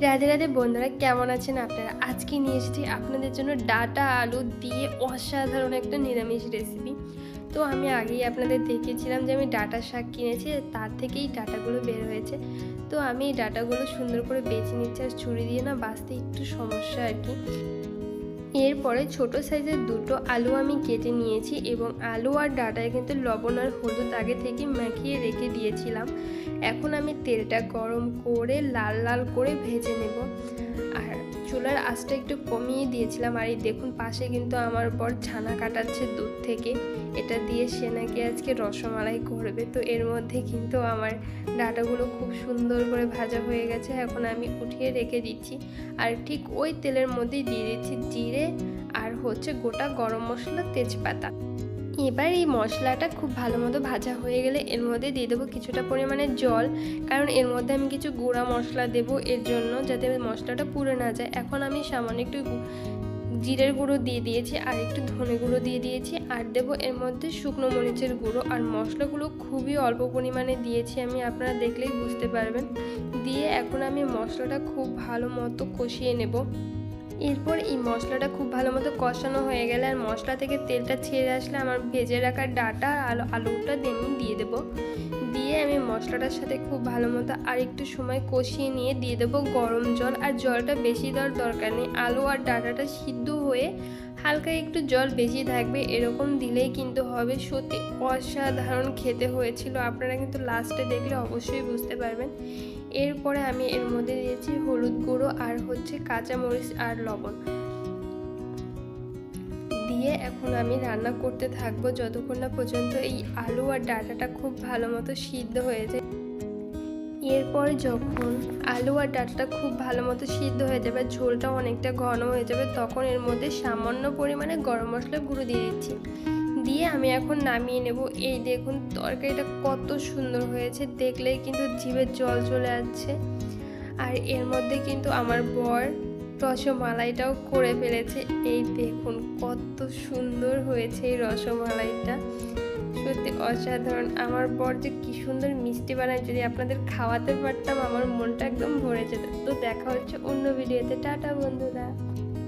রাধে রাধে বন্ধুরা, কেমন আছেন আপনারা? আজকে নিয়ে এসেছি আপনাদের জন্য ডাঁটা আলু দিয়ে অসাধারণ একটা নিরামিষ রেসিপি। তো আমি আগেই আপনাদের দেখিয়েছিলাম যে আমি ডাঁটা শাক কিনেছি, তার থেকেই ডাঁটাগুলো বের হয়েছে। তো আমি এই ডাঁটাগুলো সুন্দর করে বেছে নিচ্ছি, আর ছুরি দিয়ে না বাছতে একটু সমস্যা আর কি। এরপরে ছোট সাইজের দুটো আলু আমি কেটে নিয়েছি, এবং আলু আর ডাঁটায় কিন্তু লবণ আর হলুদ আগে থেকে মাখিয়ে রেখে দিয়েছিলাম। এখন আমি তেলটা গরম করে লাল লাল করে ভেজে নেব। আর চুলার আঁচটা একটু কমিয়ে দিয়েছিলাম। আর এই দেখুন, পাশে কিন্তু আমার বর ছানা কাটাচ্ছে দুধ থেকে। এটা দিয়ে সে নাকি আজকে রসমালাই করবে। তো এর মধ্যে কিন্তু আমার ডাঁটাগুলো খুব সুন্দর করে ভাজা হয়ে গেছে। এখন আমি উঠিয়ে রেখে দিচ্ছি, আর ঠিক ওই তেলের মধ্যেই দিয়ে দিচ্ছি জিরে আর গোটা গরম মশলা, তেজপাতা। এবার এই মশলাটা খুব ভালো মতো ভাজা হয়ে গেলে এর মধ্যে দিয়ে দেবো কিছুটা পরিমাণে জল, কারণ এর মধ্যে আমি কিছু গুঁড়া মশলা দেবো, এর জন্য যাতে মশলাটা পুড়ে না যায়। এখন আমি সামান্য একটু জিরের গুঁড়ো দিয়ে দিয়েছি, আর একটু ধনে গুঁড়ো দিয়ে দিয়েছি, আর দেবো এর মধ্যে শুকনো মরিচের গুঁড়ো। আর মশলাগুলো খুবই অল্প পরিমাণে দিয়েছি আমি, আপনারা দেখলেই বুঝতে পারবেন। দিয়ে এখন আমি মশলাটা খুব ভালো মতো কষিয়ে নেব। এরপর এই মশলাটা খুব ভালো মতো কষানো হয়ে গেলে আর মশলা থেকে তেলটা ছেড়ে আসলে আমার ভেজে রাখা ডাঁটা আর আলুটা দিয়ে দেবো। দিয়ে আমি মশলাটার সাথে খুব ভালো মতো আর একটু সময় কষিয়ে নিয়ে দিয়ে দেবো গরম জল। আর জলটা বেশি দেওয়ার দরকার নেই, আলু আর ডাঁটাটা সিদ্ধ হয়ে হালকা একটু জল বেশি থাকবে, এরকম দিলেই কিন্তু হবে। সত্যি অসাধারণ খেতে হয়েছিল, আপনারা কিন্তু লাস্টে দেখলে অবশ্যই বুঝতে পারবেন। এরপরে আমি এর মধ্যে দিয়েছি হলুদ গুঁড়ো আর কাঁচামরিচ আর লবণ দিয়ে এখন আমি রান্না করতে থাকবো যতক্ষণ না পর্যন্ত এই আলু আর ডাঁটাটা খুব ভালো মতো সিদ্ধ হয়ে যায়। এরপর যখন আলু আর ডাঁটাটা খুব ভালো মতো সিদ্ধ হয়ে যাবে, ঝোলটা অনেকটা ঘন হয়ে যাবে, তখন এর মধ্যে সামান্য পরিমাণে গরম মশলা গুঁড়ো দিয়ে দিচ্ছি। দিয়ে আমি এখন নামিয়ে নেব। এই দেখুন তরকারিটা কত সুন্দর হয়েছে, দেখলেই কিন্তু জিভে জল চলে আসছে। আর এর মধ্যে কিন্তু আমার বর রসমালাইটাও করে ফেলেছে। এই দেখুন কত সুন্দর হয়েছে এই রসমালাইটা, সত্যি অসাধারণ। আমার বর যে কি সুন্দর মিষ্টি বানায়, যদি আপনাদের খাওয়াতে পারতাম আমার মনটা একদম ভরে যেত। তো দেখা হচ্ছে অন্য ভিডিওতে। টাটা বন্ধুরা।